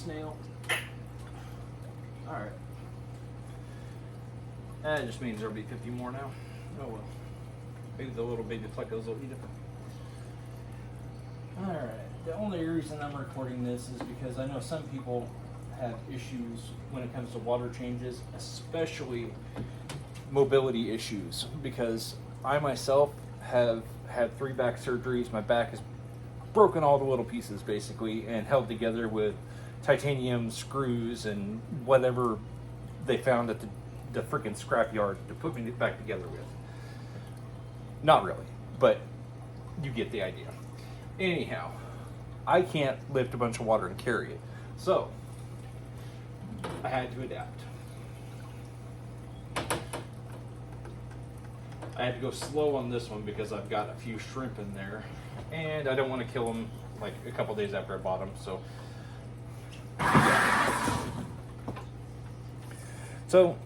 snail. Alright. That just means there'll be 50 more now. Oh well. Maybe the little baby plecos will eat it. Alright. The only reason I'm recording this is because I know some people have issues when it comes to water changes, especially mobility issues, because I myself have had 3 back surgeries. My back is broken all to little pieces basically and held together with titanium screws and whatever they found at the freaking scrapyard to put me back together with. Not really, but you get the idea. Anyhow, I can't lift a bunch of water and carry it, so I had to adapt. I had to go slow on this one because I've got a few shrimp in there, and I don't want to kill them like a couple days after I bought them. So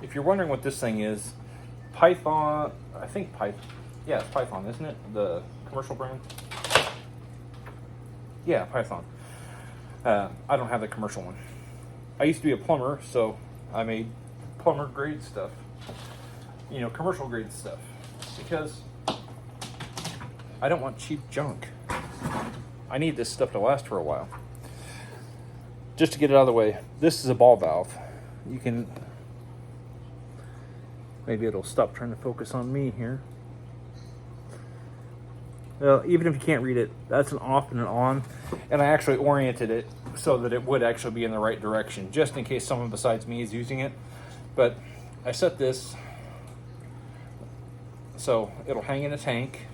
if you're wondering what this thing is, Python, I think Python, yeah, it's Python, isn't it? The commercial brand? Yeah, Python. I don't have the commercial one. I used to be a plumber, so I made plumber grade stuff. You know, commercial grade stuff. Because I don't want cheap junk. I need this stuff to last for a while. Just to get it out of the way, this is a ball valve. You can, maybe it'll stop trying to focus on me here. Well, even if you can't read it, that's an off and an on. And I actually oriented it so that it would actually be in the right direction, just in case someone besides me is using it. But I set this so it'll hang in a tank.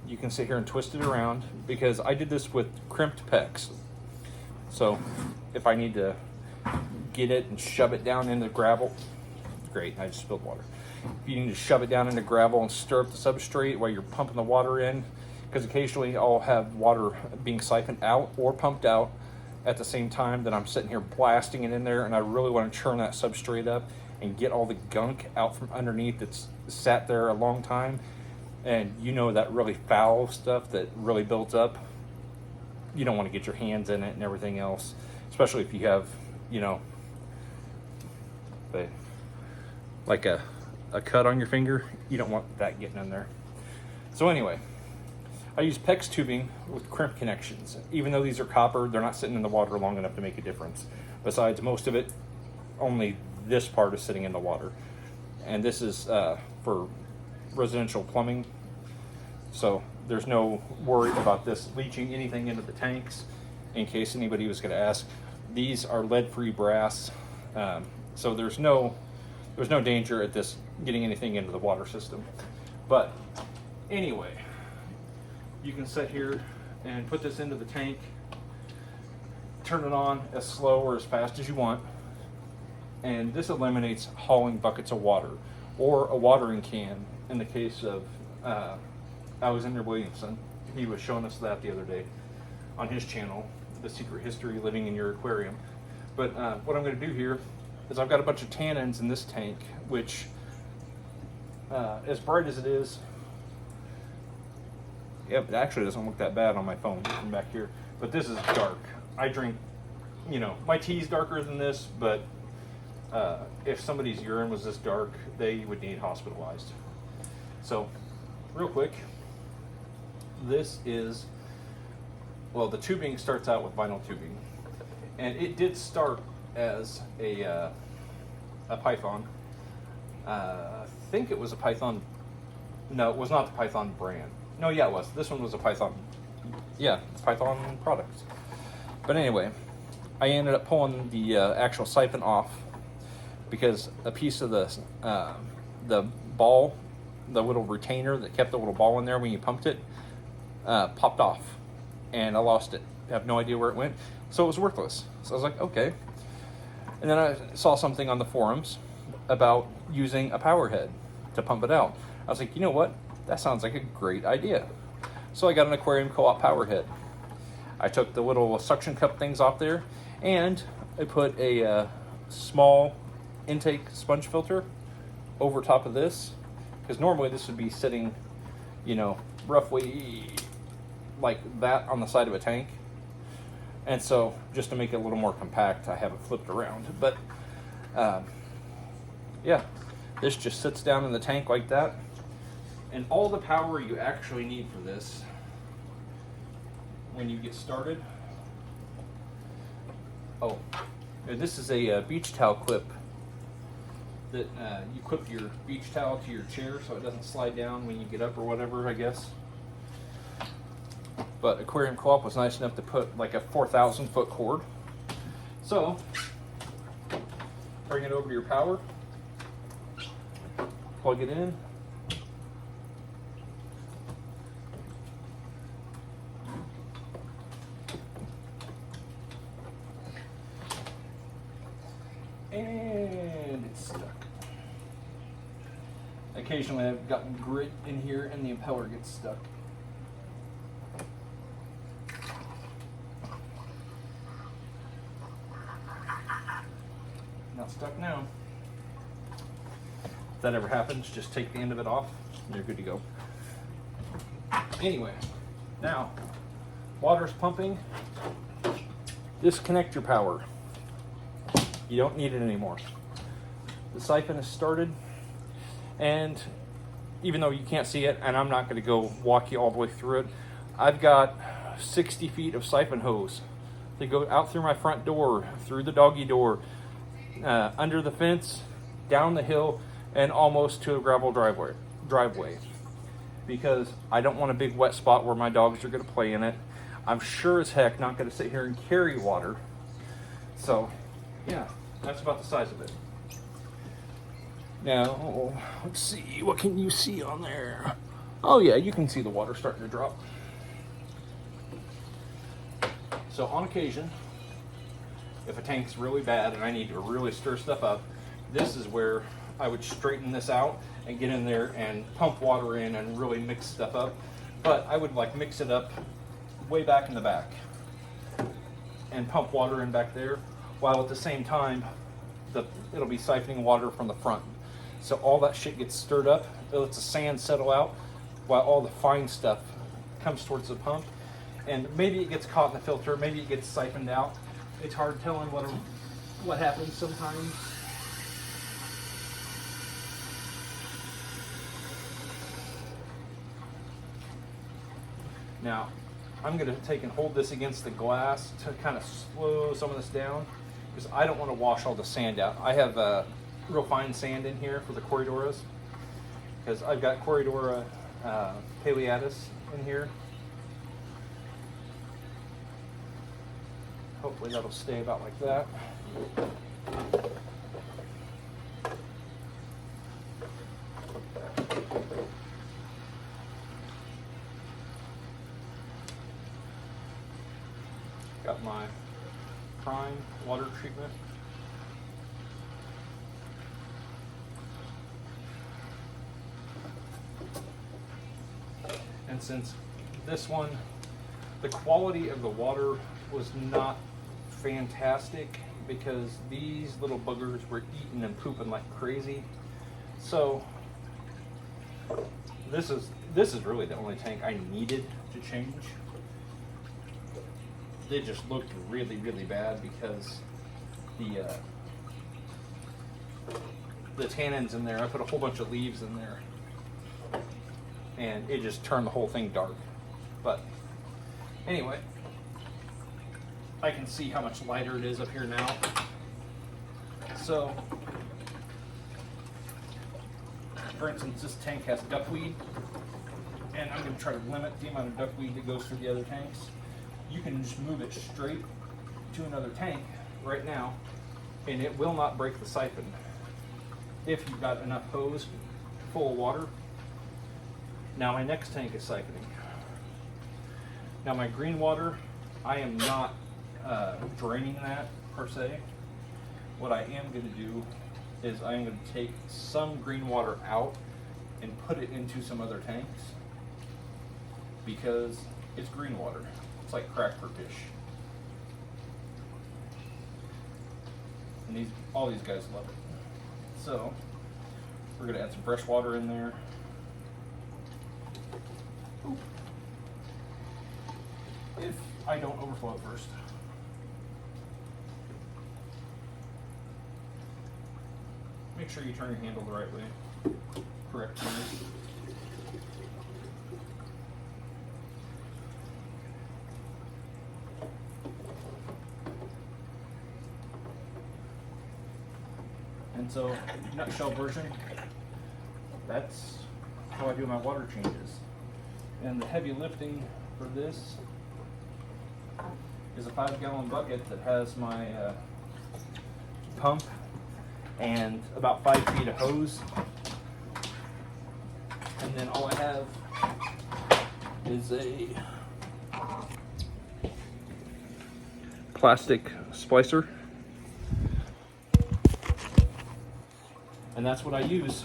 You can sit here and twist it around because I did this with crimped pecs. So if I need to get it and shove it down into gravel, great, I just spilled water. If you need to shove it down into gravel and stir up the substrate while you're pumping the water in, because occasionally I'll have water being siphoned out or pumped out at the same time that I'm sitting here blasting it in there, and I really want to churn that substrate up and get all the gunk out from underneath that's sat there a long time. And you know that really foul stuff that really builds up, you don't want to get your hands in it and everything else, especially if you have, you know, like a cut on your finger. You don't want that getting in there. So anyway, I use PEX tubing with crimp connections. Even though these are copper, they're not sitting in the water long enough to make a difference. Besides, most of it, only this part is sitting in the water. And this is for residential plumbing. So there's no worry about this leaching anything into the tanks, in case anybody was going to ask. These are lead-free brass, so there's no danger at this getting anything into the water system. But anyway, you can sit here and put this into the tank, turn it on as slow or as fast as you want, and this eliminates hauling buckets of water or a watering can. In the case of Alexander Williamson, he was showing us that the other day on his channel, The Secret History Living in Your Aquarium. But what I'm going to do here is I've got a bunch of tannins in this tank, which, as bright as it is, yep, it actually doesn't look that bad on my phone from back here, but this is dark. I drink, you know, my tea's darker than this, but if somebody's urine was this dark, they would need hospitalized. So, real quick, this is, well, the tubing starts out with vinyl tubing, and it did start as a Python. I think it was a Python. No, it was not the Python brand. No, yeah, it was. This one was a Python. Yeah, Python products. But anyway, I ended up pulling the actual siphon off because a piece of the ball, the little retainer that kept the little ball in there when you pumped it, popped off, and I lost it. I have no idea where it went, so it was worthless. So I was like, okay. And then I saw something on the forums about using a power head to pump it out. I was like, you know what? That sounds like a great idea. So I got an aquarium co-op power head. I took the little suction cup things off there, and I put a small intake sponge filter over top of this, because normally this would be sitting, you know, roughly like that on the side of a tank. And so just to make it a little more compact, I have it flipped around. But yeah, this just sits down in the tank like that. And all the power you actually need for this when you get started. Oh, and this is a beach towel clip that you clip your beach towel to your chair so it doesn't slide down when you get up or whatever, I guess. But Aquarium Co-op was nice enough to put like a 4,000 foot cord. So, bring it over to your power, plug it in, and it's stuck. Occasionally I've gotten grit in here and the impeller gets stuck. Not stuck now. If that ever happens, just take the end of it off and you're good to go. Anyway, now water's pumping. Disconnect your power. You don't need it anymore. The siphon is started, and even though you can't see it, and I'm not going to go walk you all the way through it, I've got 60 feet of siphon hose. They go out through my front door, through the doggy door, under the fence, down the hill, and almost to a gravel driveway. Because I don't want a big wet spot where my dogs are going to play in it. I'm sure as heck not going to sit here and carry water. So, yeah, that's about the size of it. Now, let's see, what can you see on there? Oh yeah, you can see the water starting to drop. So on occasion, if a tank's really bad and I need to really stir stuff up, this is where I would straighten this out and get in there and pump water in and really mix stuff up. But I would like mix it up way back in the back and pump water in back there, while at the same time it'll be siphoning water from the front. So all that shit gets stirred up, it lets the sand settle out while all the fine stuff comes towards the pump. And maybe it gets caught in the filter, maybe it gets siphoned out. It's hard telling what happens sometimes. Now, I'm going to take and hold this against the glass to kind of slow some of this down, because I don't want to wash all the sand out. I have real fine sand in here for the Corridoras, because I've got Corridora Paleatus in here. Hopefully that'll stay about like that. Got my prime water treatment. And since this one, the quality of the water was not fantastic, because these little buggers were eating and pooping like crazy. So this is really the only tank I needed to change. They just looked really, really bad because the tannins in there, I put a whole bunch of leaves in there, and it just turned the whole thing dark. But anyway, I can see how much lighter it is up here now. So, for instance, this tank has duckweed, and I'm going to try to limit the amount of duckweed that goes through the other tanks. You can just move it straight to another tank right now, and it will not break the siphon if you've got enough hose full of water. Now my next tank is siphoning. Now my green water, I am not draining that per se. What I am going to do is I am going to take some green water out and put it into some other tanks, because it's green water. It's like crack for fish. And all these guys love it. So we're going to add some fresh water in there. If I don't overflow it first. make sure you turn your handle the right way. Correct. And so, nutshell version, that's how I do my water changes. And the heavy lifting for this is a 5-gallon bucket that has my pump and about 5 feet of hose. And then all I have is a plastic splicer. And that's what I use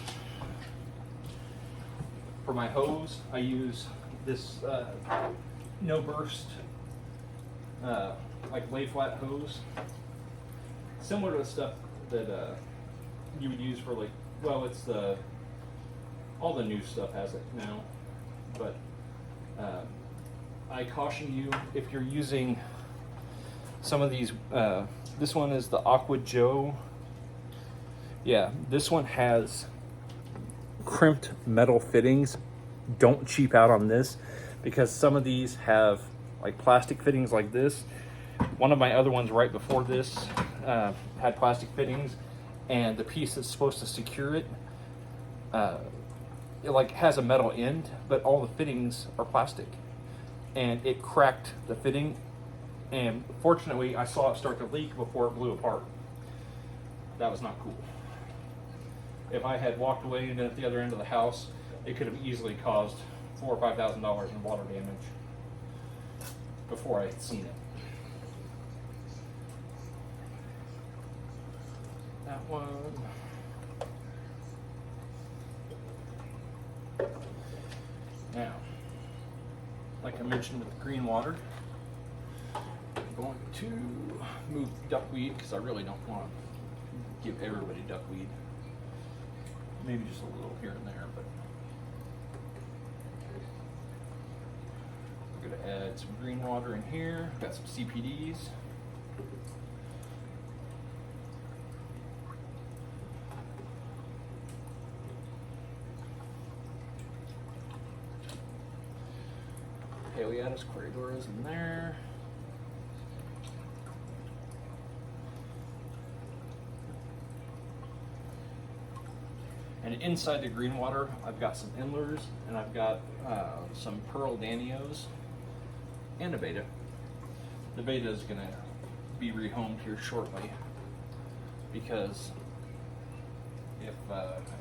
for my hose. I use this no burst, like lay flat hose, similar to the stuff that you would use for, like, well, it's all the new stuff has it now, but I caution you, if you're using some of these, this one is the Aqua Joe. Yeah, this one has crimped metal fittings. Don't cheap out on this, because some of these have like plastic fittings like this. One of my other ones right before this had plastic fittings, and the piece that's supposed to secure it, it like has a metal end, but all the fittings are plastic, and it cracked the fitting. And fortunately, I saw it start to leak before it blew apart. That was not cool. If I had walked away and been at the other end of the house, it could have easily caused $4,000 or $5,000 in water damage before I had seen it. That one. Now, like I mentioned with the green water, I'm going to move duckweed because I really don't want to give everybody duckweed. Maybe just a little here and there, but I'm going to add some green water in here. Got some CPDs. Paleatus corridoras in there. And inside the green water, I've got some endlers, and I've got some pearl danios and a beta. The beta is going to be rehomed here shortly, because if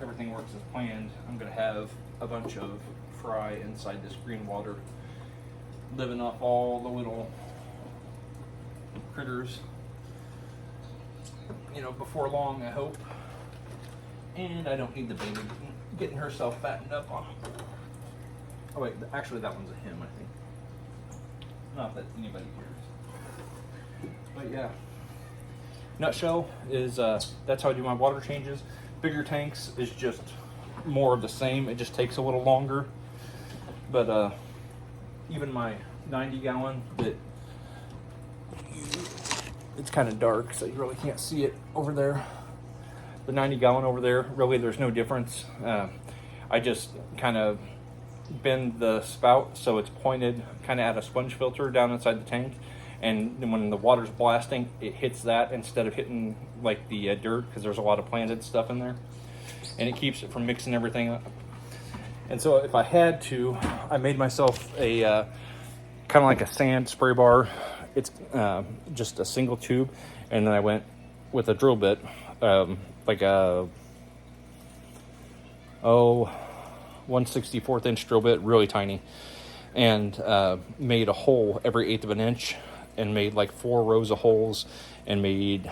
everything works as planned, I'm going to have a bunch of fry inside this green water, living off all the little critters, you know, before long, I hope. And I don't need the baby getting herself fattened up on. Oh wait, actually that one's a him, I think. Not that anybody cares. But yeah, nutshell is that's how I do my water changes. Bigger tanks is just more of the same. It just takes a little longer. But even my 90-gallon, that it's kind of dark, so you really can't see it over there. The 90-gallon over there, really there's no difference. I just kind of bend the spout so it's pointed kind of at a sponge filter down inside the tank, and then when the water's blasting, it hits that instead of hitting like the dirt, because there's a lot of planted stuff in there, and it keeps it from mixing everything up. And so if I had to, I made myself a kind of like a sand spray bar. It's just a single tube, and then I went with a drill bit, like a 1/64 inch drill bit, really tiny, and made a hole every 1/8 of an inch, and made like 4 rows of holes, and made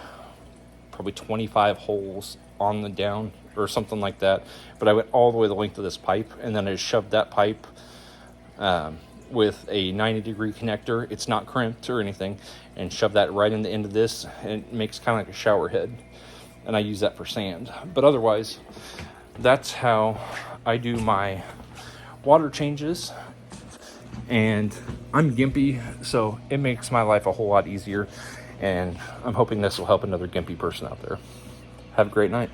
probably 25 holes on the down or something like that. But I went all the way the length of this pipe, and then I shoved that pipe with a 90-degree connector. It's not crimped or anything, and shoved that right in the end of this, and it makes kind of like a shower head. And I use that for sand. But otherwise, that's how I do my water changes. And I'm gimpy, so it makes my life a whole lot easier. And I'm hoping this will help another gimpy person out there. Have a great night.